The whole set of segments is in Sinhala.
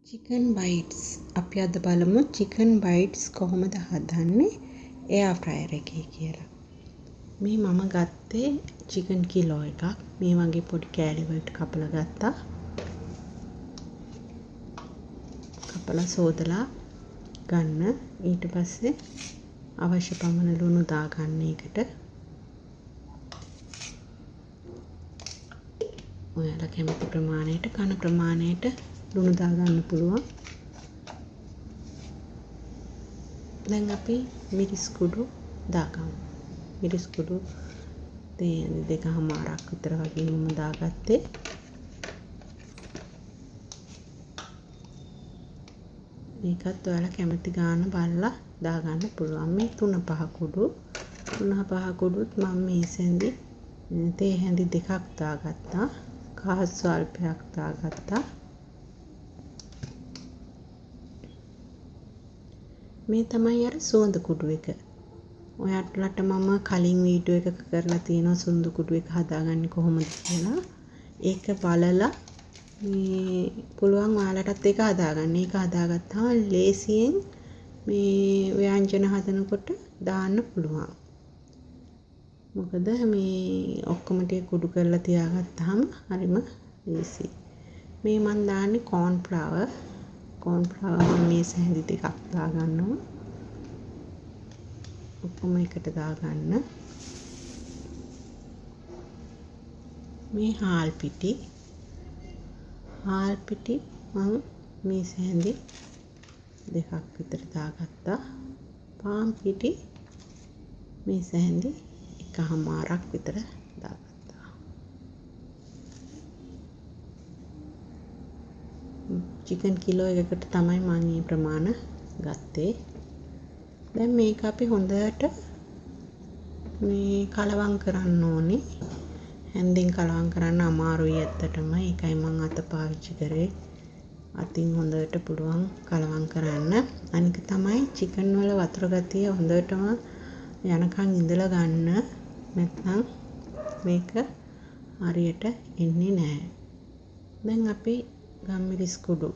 chicken bites අපි අද බලමු chicken bites කොහොමද හදන්නේ එයා fryer එකේ කියලා. මේ මම ගත්තේ chicken කිලෝ එකක්. මේ වගේ පොඩි කෑලි වලට කපලා ගත්තා. කපලා සෝදලා ගන්න. ඊට පස්සේ අවශ්‍ය පමණ ලුණු දාගන්න එකට. ඔයාලා කැමති ප්‍රමාණයට කන ප්‍රමාණයට ලුණු දාගන්න පුළුවන්. දැන් අපි මිරිස් කුඩු දාගමු. මිරිස් කුඩු දෙකමාරක් විතර වගේ මම දාගත්තේ. මේකත් ඔයාලා කැමති ගාන බලලා දාගන්න පුළුවන්. මේ 3-5 කුඩු 3-5 කුඩුත් මම මේ සැඳි තේ හැඳි දෙකක් දාගත්තා. කහ ස්වල්පයක් දාගත්තා. මේ තමයි අර සුවඳ කුඩු එක. ඔයාලට මම කලින් වීඩියෝ එකක කරලා තියෙනවා සුවඳ කුඩු එක හදාගන්නේ කොහොමද කියලා. ඒක බලලා මේ පුළුවන් ඔයාලටත් ඒක හදාගන්න. ඒක හදාගත්තාම ලේසියෙන් මේ ව්‍යංජන හදනකොට දාන්න පුළුවන්. මොකද මේ ඔක්කොම ටික කුඩු කරලා තියාගත්තාම හරිම ලේසි. මේ මන් දාන්නේ corn flour. corn flour මේ සැහැඳි ටිකක් දාගන්නවා. ඔක්කොම එකට දාගන්න. මේ හාල් පිටි මම මේ සැහැඳි දෙකක් විතර දාගත්තා. පාන් පිටි මේ සැහැඳි එකමාරක් විතර දාගත්තා. chicken කිලෝ එකකට තමයි මම මේ ප්‍රමාණ ගත්තේ. දැන් මේක අපි හොඳට මේ කලවම් කරන්න ඕනේ. හැන්දෙන් කලවම් කරන්න අමාරුයි ඇත්තටම. ඒකයි මම අත පාවිච්චි කරේ. අතින් හොඳට පුළුවන් කලවම් කරන්න. අනික තමයි chicken වල වතුර ගතිය හොඳටම යනකම් ඉඳලා ගන්න. නැත්නම් මේක හරියට එන්නේ නැහැ. දැන් අපි ගම්මිරිස් කුඩු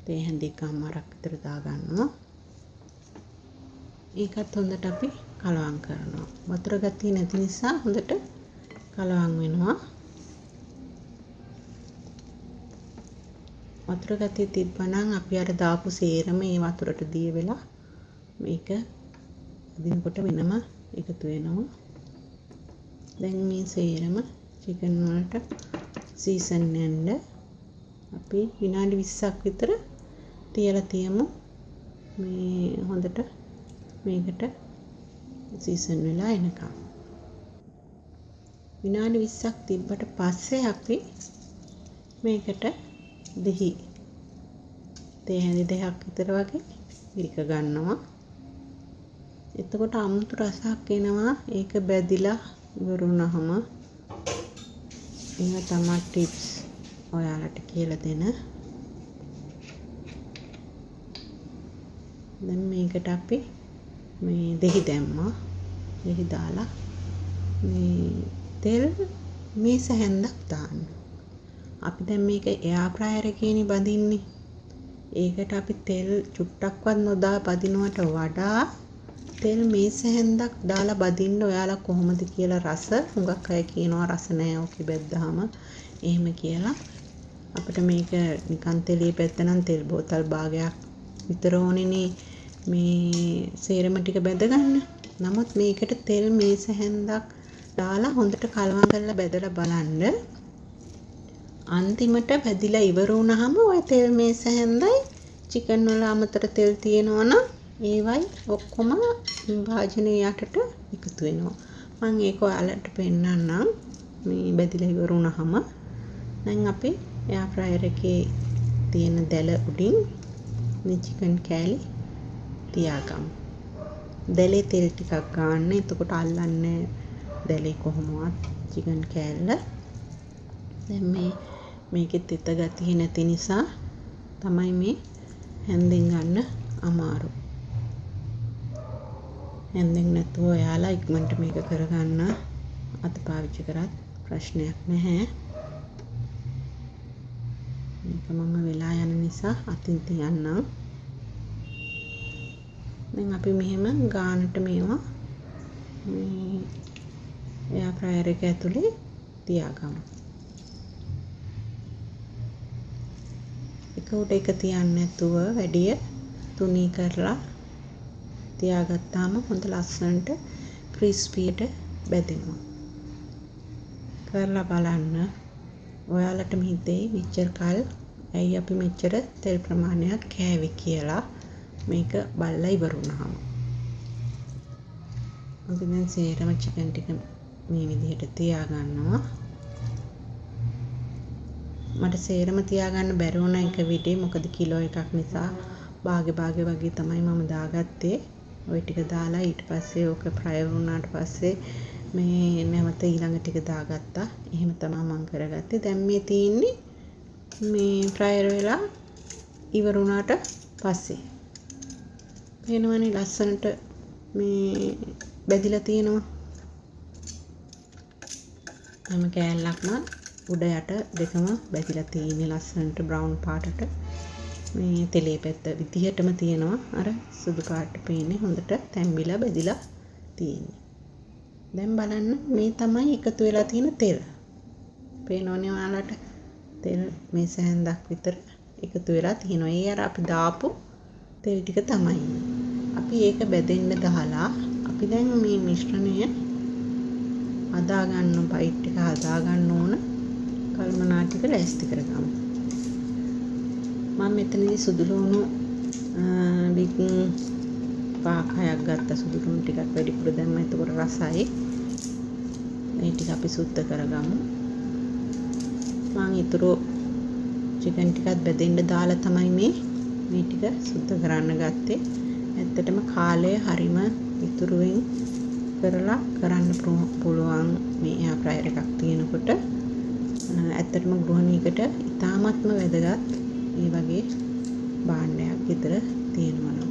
තේ හැඳි එකමාරක් විතර දාගන්නවා. ඒකත් හොඳට අපි කලවම් කරනවා. වතුර ගතිය නැති නිසා හොඳට කලවම් වෙනවා. වතුර ගතිය තිබ්බනම් අපි අර දාපු සේරම මේ වතුරට දිය වෙලා මේක අදිනකොට වෙනම එකතු වෙනවා. දැන් මේ සේරම chicken වලට සීසන් වෙන්න අපි විනාඩි 20ක් විතර තියලා තියමු. මේ හොඳට මේකට සීසන් වෙලා එනකම්. විනාඩි 20ක් තිබ්බට පස්සේ අපි මේකට දෙහි තේ හැඳි දෙකක් විතර වගේ ඉරික ගන්නවා. එතකොට අමුතු රසක් එනවා. ඒක බැදිලා ඉවරුනහම ඒක තමයි ටිප්ස් ඔයාලට කියලා දෙන. දැන් මේකට අපි මේ දෙහි දැම්මා. දෙහි දාලා මේ තෙල් මේ සැහැන්දක් දාන්න. අපි දැන් මේක එයා ෆ්‍රයර් එකේනේ බදින්නේ. ඒකට අපි තෙල් චුට්ටක්වත් නොදා බදිනවට වඩා තෙල් මේ සැහැන්දක් දාලා බදින්න ඔයාලා කොහොමද කියලා රස හුඟක් අය කියනවා රස නැහැ ඔකේ බැද්දාම එහෙම කියලා. අපිට මේක නිකන් තෙලේ පැත්තනම් තෙල් බෝතල් භාගයක් විතර ඕනේනේ මේ සේරම ටික බැද ගන්න. නමුත් මේකට තෙල් මේ සැහැන්දක් දාලා හොඳට කලවම් කරලා බැදලා බලන්න. අන්තිමට බැදිලා ඉවර වුණාම ඔය තෙල් මේ සැහැන්දයි chicken වල අමතර තෙල් තියෙනවනම් ඒවයි ඔක්කොම භාජනයේ යටට එකතු වෙනවා. මම ඒක ඔයාලට පෙන්නන්නම්. මේ බැදිලා ඉවර වුණාම දැන් අපි එයා ෆ්‍රයර් එකේ තියෙන දැල උඩින් මේ chicken කෑලි තියාගමු. දැලේ තෙල් ටිකක් ගන්න. එතකොට අල්ලන්නේ දැලේ කොහොමවත් chicken කෑල්ල. දැන් මේකෙත් තෙත ගතිය නැති නිසා තමයි මේ හැන්දෙන් ගන්න අමාරු. හැන්දෙන් නැතුව ඔයාලා ඉක්මනට මේක කරගන්න අත පාවිච්චි කරත් ප්‍රශ්නයක් නැහැ. මේක මම වෙලා යන නිසා අතින් තියන්නම්. දැන් අපි මෙහෙම ගානට මේවා මේ එයා ෆ්‍රයර් එක ඇතුලේ තියාගමු. එක උඩ එක තියන්නේ නැතුව වැඩිය තුනී කරලා තියාගත්තාම හොඳ ලස්සනට ක්‍රිස්පීට බැදෙනවා. කරලා බලන්න. ඔයාලට හිතෙයි මෙච්චර කල් ඇයි අපි මෙච්චර තෙල් ප්‍රමාණයක් කෑවේ කියලා මේක බලලා ඉවර වුණාම. අපි දැන් සේරම චිකන් ටික මේ විදිහට තියාගන්නවා. මට සේරම තියාගන්න බැරි වුණ එක විදිහේ මොකද කිලෝ එකක් නිසා භාගේ වගේ තමයි මම දාගත්තේ. ওই ටික දාලා ඊට පස්සේ ඕක ෆ්‍රයර් වුණාට පස්සේ මේ නැවත ඊළඟ ටික දාගත්තා. එහෙම තමයි මම කරගත්තේ. දැන් මේ තියෙන්නේ මේ ෆ්‍රයර් වෙලා ඉවර වුණාට පස්සේ. පේනවනේ ලස්සනට මේ බැදිලා තියෙනවා. හැම කෑල්ලක්ම උඩ යට දෙකම බැදිලා තියෙන්නේ ලස්සනට බ්‍රවුන් පාටට. මේ තෙලේ පැත්ත විදිහටම තියෙනවා. අර සුදු පාට පේන්නේ හොඳට තැම්බිලා බැදිලා තියෙන්නේ. දැන් බලන්න මේ තමයි එකතු වෙලා තියෙන තෙල්. පේනවනේ ඔයාලට තෙල් මේ සැහැන්දක් විතර එකතු වෙලා තියෙනවා. ඒ අර අපි දාපු තෙල් ටික තමයි. අපි ඒක බෙදෙන්න දාලා අපි දැන් මේ මිශ්‍රණය හදා ගන්න බයිට් එක හදා ගන්න ඕන කල්මනා ටික ලෑස්ති කරගමු. මම මෙතනදී සුදු ලුණු වික් පාකයක් ගත්ත සුදු ලුණු ටිකක් වැඩිපුර දැම්ම. එතකොට රසයි. මේ ටික අපි සුද්ධ කරගමු. මම ඊටරෝ චිකන් ටිකත් බෙදෙන්න දාලා තමයි මේ ටික සුද්ධ කරන්න ගත්තේ. ඇත්තටම කාලය හරිම ඉතුරුවෙන් කරලා කරන්න පුළුවන් මේ එයා ෆ්‍රයර් එකක් තියෙනකොට. ඇත්තටම ගෘහණියකට ඉතාමත්ම වැදගත් මේ වගේ භාණ්ඩයක් විතර තියෙනවා නම්.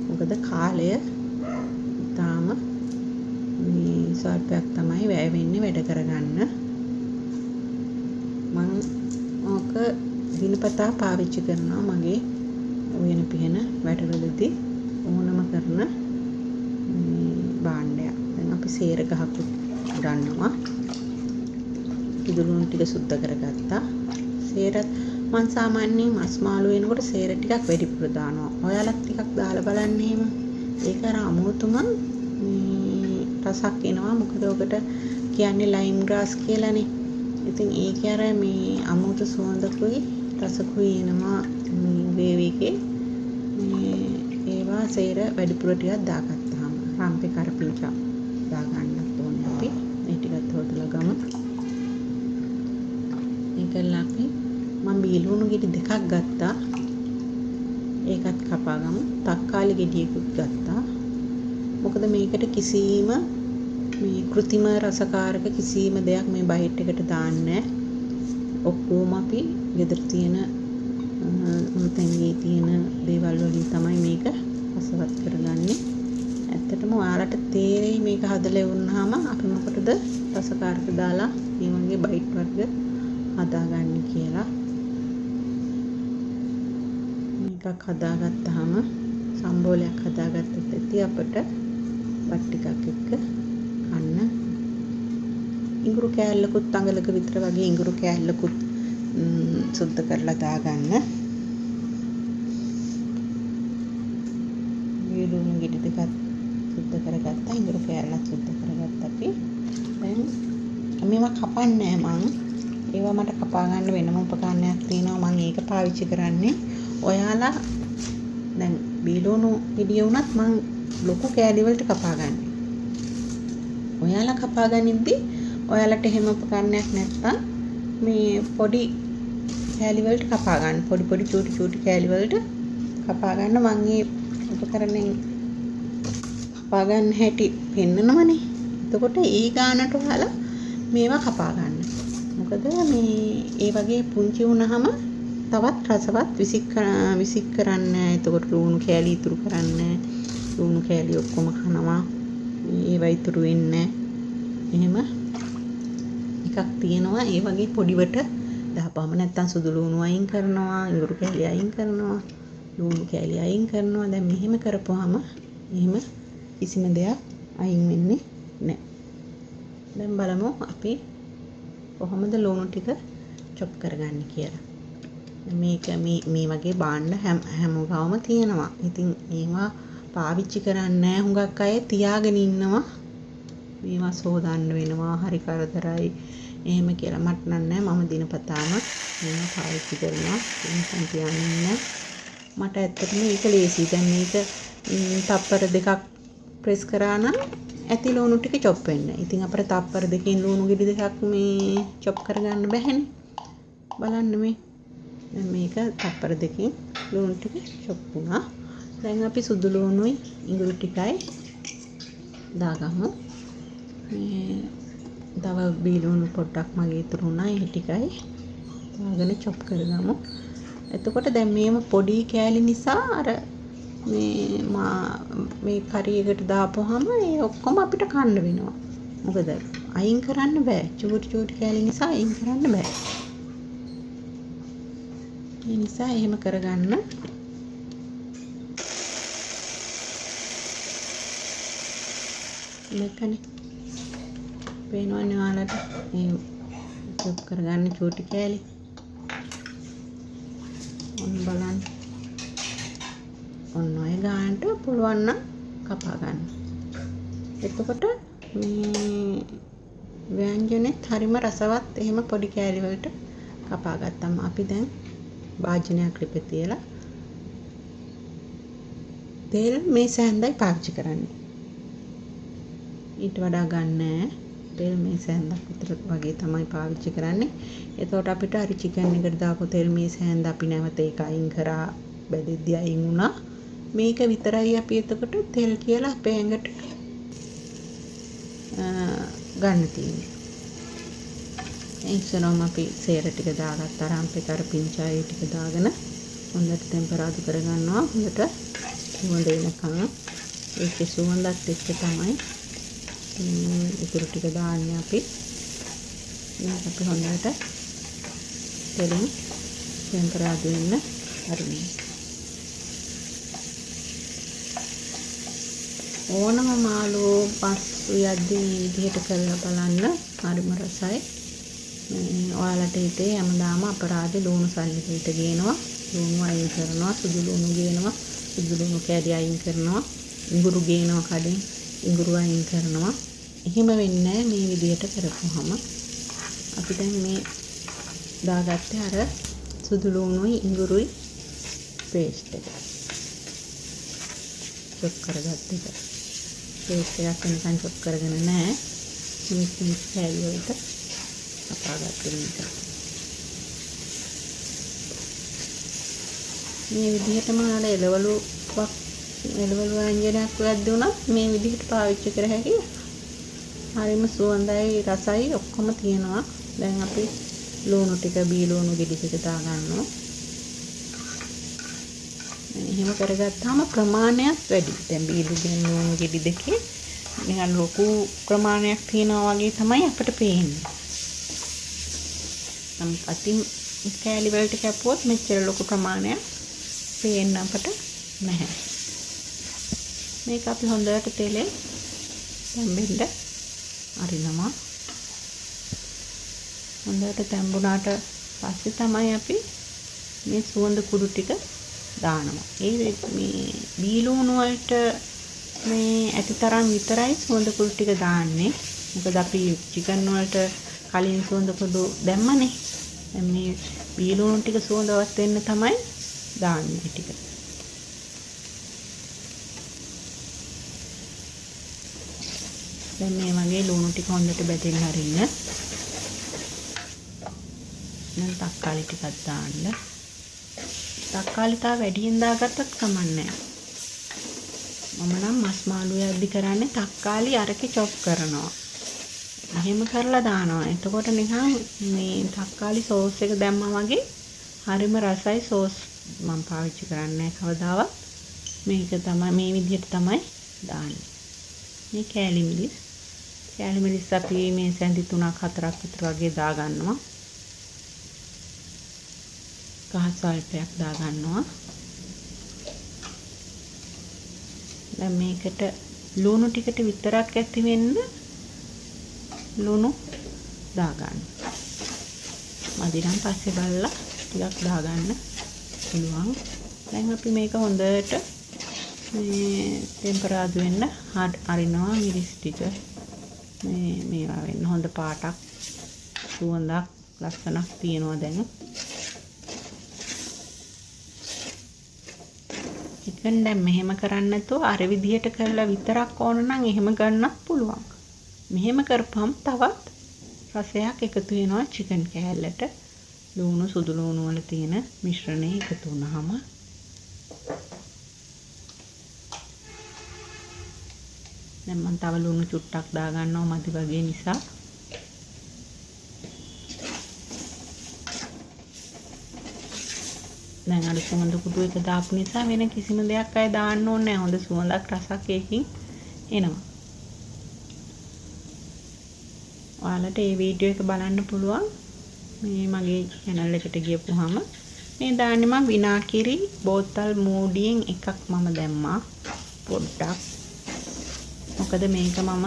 මොකද කාලය ඉතාම මේ සල්පයක් තමයි වැය වෙන්නේ වැඩ කරගන්න. මම ඕක දිනපතා පාවිච්චි කරනවා මගේ උයන පිහන වැඩවලදී ඕනම කරන භාණ්ඩයක්. දැන් අපි සේර ගහක් ගන්නවා. ඉදුළුන් ටික සුද්ධ කරගත්තා. සේරත් මම සාමාන්‍යයෙන් මස් මාළු වෙනකොට සේර ටිකක් වැඩිපුර දානවා. ඔයාලත් ටිකක් දාලා බලන්න එහෙම. ඒක අර අමුතුම රසක් එනවා. මොකද ඔකට කියන්නේ ලයිම් ග්‍රාස් කියලානේ. ඉතින් ඒක අර මේ අමුතු සුවඳකුයි රසකුයි එනවා මේ වේවිකේ. ඒවා සේර වැඩිපුර ටිකක් දාගත්තාම රම්පේ කරපිංචා දාගන්නත් ඕනේ අපි. මේ ටිකත් හොදලා ගමු. ඒකලා අපි මම බීලුණු ගෙඩි දෙකක් ගත්තා. ඒකත් කපා ගමු. තක්කාලි ගෙඩියකුත් ගත්තා. මොකද මේකට කිසිම මේ කෘතිම රසකාරක කිසිම දෙයක් මේ බයිට් එකට දාන්නේ නැහැ. ඔක්කොම අපි ගෙදර තියෙන මුතෙන්ගේ තියෙන දේවල් වලින් තමයි මේක රසවත් කරගන්නේ. ඇත්තටම ඔයාලට තේරෙයි මේක හදලා වුණාම අපි මොකටද රසකාරක දාලා මේ වගේ බයිට් වර්ග හදාගන්නේ කියලා. මේකක් හදාගත්තාම සම්බෝලයක් හදාගත්තත් ඇති අපට බත් ටිකක් එක්ක කන්න. ඉඟුරු කෑල්ලකුත් අඟලක විතර වගේ ඉඟුරු කෑල්ලකුත් සුද්ධ කරලා දාගන්න. වීලුණු ගෙඩි දෙකක් සුද්ධ කරගත්තා. ඉඟුරු කෑල්ලක් සුද්ධ කරගත්තා අපි. දැන් මේවා කපන්නේ මං. ඒවා මට කපා ගන්න වෙනම උපකරණයක් තියෙනවා. මම ඒක පාවිච්චි කරන්නේ. ඔයාලා දැන් බීලුණු ගෙඩිය වුණත් මං ලොකු කෑලි වලට කපා ගන්නෙ. ඔයාලා කපා ගනිද්දී ඔයාලට එහෙම උපකරණයක් නැත්තම් මේ පොඩි කෑලි වලට කපා ගන්න. පොඩි චූටි කෑලි වලට කපා ගන්න. මම මේ උපකරණයෙන් කපා ගන්න හැටි පෙන්නනවනේ. එතකොට ඒ ගානට ඔයාලා මේවා කපා ගන්න. මොකද මේ ඒ වගේ පුංචි වුණාම තවත් රසවත් විසික් කරන්නේ. එතකොට ලුණු කෑලි ඉතුරු කරන්නේ. ලුණු කෑලි ඔක්කොම කනවා. ඒවා ඉතුරු වෙන්නේ. එහෙම එකක් තියෙනවා. ඒ වගේ පොඩිවට දාපුවම නැත්තම් සුදු ලුණු අයින් කරනවා, ඉඟුරු කැලි අයින් කරනවා, ලුණු කැලි අයින් කරනවා. දැන් මෙහෙම කරපුවාම එහෙම කිසිම දෙයක් අයින් වෙන්නේ නැහැ. දැන් බලමු අපි කොහොමද ලුණු ටික චොප් කරගන්නේ කියලා. මේක මේ වගේ භාණ්ඩ හැමෝගාවම තියෙනවා. ඉතින් ඒවා පාවිච්චි කරන්නේ නැහැ හුඟක් අය තියාගෙන ඉන්නවා. මේවා සෝදන්න වෙනවා, හරි කරදරයි එහෙම කියලා. මට නෑ, මම දිනපතාම මේවා පාවිච්චි කරනවා. එහෙනම් තියන්නේ මට ඇත්තටම මේක ලේසියි. දැන් මේක තප්පර 2ක් ප්‍රෙස් කරා නම් ඇති ලුණු ටික චොප් වෙන්න. ඉතින් අපිට තප්පර 2කින් ලුණු ගෙඩි 2ක් මේ චොප් කරගන්න බැහැනේ. බලන්න මේ. දැන් මේක තප්පර 2කින් ලුණු ටික චොප් වුණා. දැන් අපි සුදු ලුණුයි ඉඟුරු ටිකයි දාගමු. මේ තව බීලුණු පොඩ්ඩක් මගේ ඉතුරු වුණා. ඒ ටිකයි දාගෙන චොප් කරගමු. එතකොට දැන් මේව පොඩි කෑලි නිසා අර මේ කරි එකට දාපුවාම ඒ ඔක්කොම අපිට කන්න වෙනවා. මොකද අයින් කරන්න බෑ. චූටි කෑලි නිසා අයින් කරන්න බෑ. ඒ නිසා එහෙම කරගන්න. මේකනේ පේනවනේ ඔයාලට මේ චොප් කරගන්න චූටි කෑලි. ඔන්න බලන්න. ඔන්න ඔය ගානට පුළුවන් නම් කපා ගන්න. එතකොට මේ ව්‍යංජනෙත් හරිම රසවත් එහෙම පොඩි කෑලි වලට කපා ගත්තම අපි දැන් භාජනයක් ලිපේ තියලා තෙල් මේ සැන්දයි පාවිච්චි කරන්නේ. ඊට වඩා ගන්නෑ. තෙල් මේ සැන්දක් විතර වගේ තමයි පාවිච්චි කරන්නේ. එතකොට අපිට හරි චිකන් එකට දාපු තෙල් මේ සැන්ද අපි නැවත ඒක අයින් කරා, බෙදෙද්දී අයින් වුණා. මේක විතරයි අපි එතකොට තෙල් කියලා අපේ ඇඟට ගන්න තියෙන්නේ. එයිසනම අපි සේර ටික දාගත්තා. රම්පේතර පිංචාය ටික දාගෙන හොඳට ටෙම්පරාදු කරගන්නවා. හොඳට සුවඳ එනකන් ඒකේ සුවඳත් එක්ක තමයි ඉතුරු ටික දාන්නේ අපි. මේක අපි හොඳට තෙලින් ටෙම්පරාදු වෙන්න හරිනේ. ඕනම මාළු පස්සු යද්දී මේ විදිහට කරලා බලන්න. හරිම රසයි. ඔයාලට හිතේ හැමදාම අපරාධේ ලුණු සල්ලි පිට ගේනවා, ලුණු අයින් කරනවා, සුදු ලුණු ගේනවා, සුදු ලුණු කැඩි අයින් කරනවා, ඉඟුරු ගේනවා කඩෙන්, ඉඟුරු අයින් කරනවා. එහෙම වෙන්නේ මේ විදිහට කරපුවාම. අපි දැන් මේ දාගත්තේ අර සුදු ලුණුයි ඉඟුරුයි පේස්ට් එක. චොප් කරගත්ත එක. පේස්ට් එකක් නිකන් චොප් කරගෙන නැහැ. මිස් කෑලි වලට අපාගත්තේ මේක. මේ විදිහටම ආල එළවලු ව්‍යංජනයක් වැද්ද උනත් මේ විදිහට පාවිච්චි කර හැකියි. හරිම සුවඳයි, රසයි ඔක්කොම තියෙනවා. දැන් අපි ලුණු ටික බී ලුණු ගෙඩි ටික දා ගන්නවා. එහෙම කරගත්තාම ප්‍රමාණයක් වැඩි. දැන් බී ලුණු ගෙඩි දෙකේ නිකන් ලොකු ප්‍රමාණයක් තියෙනවා වගේ තමයි අපිට පේන්නේ. නම් අතින් කෑලි වලට කැපුවොත් මෙච්චර ලොකු ප්‍රමාණයක් පේන්න අපට නැහැ. මේක අපි හොඳට තෙලේ තැම්බෙන්න අරිනවා. හොඳට තැම්බුණාට පස්සේ තමයි අපි මේ සුවඳ කුඩු ටික දානවා. ඒ මේ බීලුණු වලට මේ ඇතිතරම් විතරයි සුවඳ කුඩු ටික දාන්නේ. මොකද අපි චිකන් වලට කලින් සුවඳ කුඩු දැම්මනේ. දැන් මේ බීලුණු ටික සුවඳවත් වෙන්න තමයි දාන්නේ ටික. දැන් මේ වගේ ලුණු ටික හොඳට බැදෙන්න හරින්න. දැන් තක්කාලි ටිකක් දාන්න. තක්කාලි තා වැඩියෙන් දාගත්තත් කමන්නේ. මම නම් මස් මාළු යද්දි කරන්නේ තක්කාලි අරකේ චොප් කරනවා. එහෙම කරලා දානවා. එතකොට නිකන් මේ තක්කාලි සෝස් එක දැම්මා වගේ හරිම රසයි. සෝස් මම පාවිච්චි කරන්නේ කවදාවත්. මේක තමයි මේ විදිහට තමයි දාන්නේ. මේ කෑලි මිරිස් අපි මේ සැඳි 3ක් 4ක් විතර වගේ දා ගන්නවා. කහ සල්පයක් දා ගන්නවා. දැන් මේකට ලුණු ටිකට විතරක් ඇති වෙන්න ලුණු දා ගන්න. මදි නම් පස්සේ බලලා ටිකක් දා ගන්න පුළුවන්. දැන් අපි මේක හොඳට මේ ටෙම්පරාදු වෙන්න අරිනවා මිරිස් ටික. මේවා වෙන්න හොඳ පාටක් සුවඳක් ලස්සනක් තියෙනවා දැන්. චිකන් දැන් මෙහෙම කරන්න නැතුව අර විදිහට කරලා විතරක් ඕන නම් එහෙම ගන්නත් පුළුවන්. මෙහෙම කරපම් තවත් රසයක් එකතු වෙනවා චිකන් කෑල්ලට. ලුණු සුදු ලුණු වල තියෙන මිශ්‍රණය එකතු වුනහම දැන් මම තව ලුණු චුට්ටක් දා ගන්නවා මදි වගේ නිසා. දැන් අර සුවඳ කුඩු එක දාපු නිසා වෙන කිසිම දෙයක් අය දාන්න ඕනේ නැහැ. හොඳ සුවඳක් රසක් එකකින් එනවා. ඔයාලට මේ වීඩියෝ එක බලන්න පුළුවන්. මේ මගේ channel එකට ගියපුවාම මේ දාන්නේ මම විනාකිරි බෝතල් මූඩියෙන් එකක් මම දැම්මා පොඩ්ඩක්. මොකද මේක මම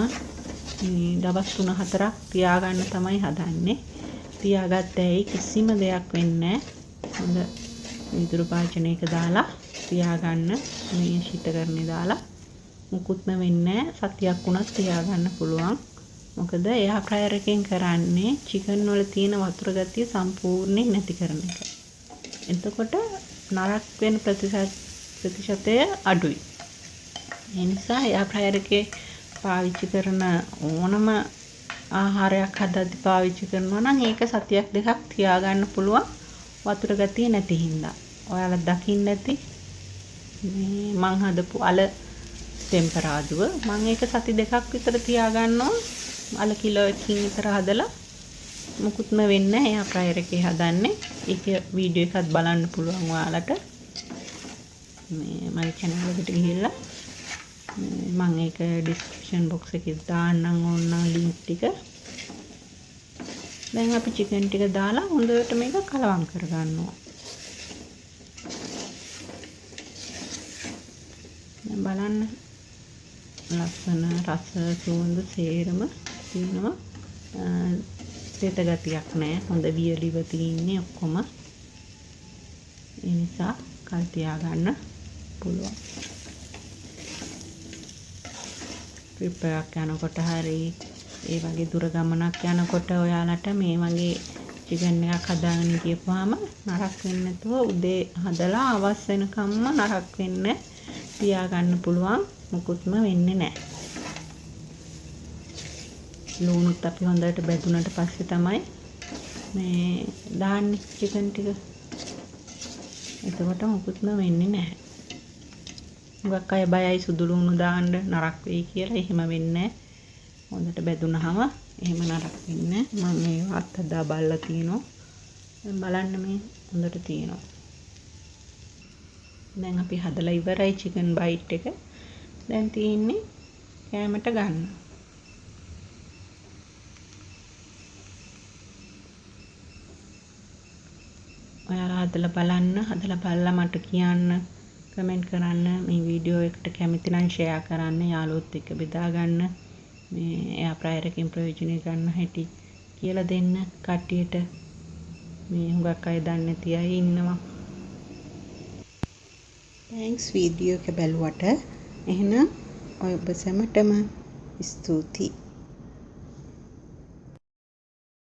දවස් 3-4ක් තියාගන්න තමයි හදන්නේ. තියාගත්තේ කිසිම දෙයක් වෙන්නේ නැහැ. හොඳ විදුරු පාචනයක දාලා තියාගන්න. මේ ශීතකරණේ දාලා මුකුත්ම වෙන්නේ නැහැ. සතියක් වුණත් තියාගන්න පුළුවන්. මොකද එයා ෆ්‍රයර් එකෙන් කරන්නේ චිකන් වල තියෙන වතුර ගතිය සම්පූර්ණයෙන් නැති කරන එක. එතකොට නරක වෙන ප්‍රතිශතය අඩුයි. ඒ නිසා එයා ෆ්‍රයර් එකේ පාවිච්චි කරන ඕනම ආහාරයක් හදද්දි පාවිච්චි කරනවා නම් ඒක සතියක් දෙකක් තියාගන්න පුළුවන් වතුර ගතිය නැති හින්දා. ඔයාලා දකින්න ඇති මේ මං හදපු අල ටෙම්පරාදුව මම ඒක සති දෙකක් විතර තියාගන්නවා. අල කිලෝ එකකින් විතර හදලා මුකුත්ම වෙන්නේ නැහැ. එයා ෆ්‍රයර් එකේ හදන්නේ. ඒක වීඩියෝ එකත් බලන්න පුළුවන් ඔයාලට. මේ මගේ channel එකට ගිහිල්ලා මම ඒක description box එකේ දාන්නම් ඕන link ටික. දැන් අපි chicken ටික දාලා හොඳට මේක කලවම් කරගන්නවා. දැන් බලන්න ලස්සන රස සුවඳ සේරම තියෙනවා. තෙත ගතියක් නැහැ. හොඳ වියලිව තියෙන්නේ ඔක්කොම. ඒ නිසා කල් තියාගන්න පුළුවන්. ට්‍රිප් එකක් යනකොට හරි ඒ වගේ දුර ගමනක් යනකොට ඔයාලට මේ වගේ චිකන් එකක් හදාගෙන ගියපුවාම නරක වෙන්නේ නැතුව උදේ හදලා අවස් වෙනකම්ම නරක වෙන්නේ තියාගන්න පුළුවන්. මුකුත්ම වෙන්නේ නැහැ. ලුණුත් අපි හොඳට බැදුනට පස්සේ තමයි මේ දාන්නේ චිකන් ටික. එතකොට මුකුත්ම වෙන්නේ නැහැ. මොකක් අය බයයි සුදු ලුණු දාන්න නරක වෙයි කියලා. එහෙම වෙන්නේ නැහැ. හොඳට බැදුනහම එහෙම නරක වෙන්නේ නැහැ. මම මේ අත්හදා බලලා තිනවා. දැන් බලන්න මේ හොඳට තියෙනවා. දැන් අපි හදලා ඉවරයි චිකන් බයිට් එක. දැන් තියෙන්නේ කෑමට ගන්න. ඔයාලා හදලා බලන්න. හදලා බලලා මට කියන්න. කමෙන්ට් කරන්න. මේ වීඩියෝ එකට කැමති නම් ෂෙයා කරන්න. යාළුවොත් එක්ක බෙදා ගන්න. මේ එයා ෆ්‍රයර් එකෙන් ප්‍රයෝජනෙ ගන්න හැටි කියලා දෙන්න කට්ටියට. මේ හුඟක් අය දන්නේ නැති අය ඉන්නවා. තෑන්ක්ස් වීඩියෝ එක බැලුවට. එහෙනම් ඔය ඔබ සැමටම ස්තුතියි.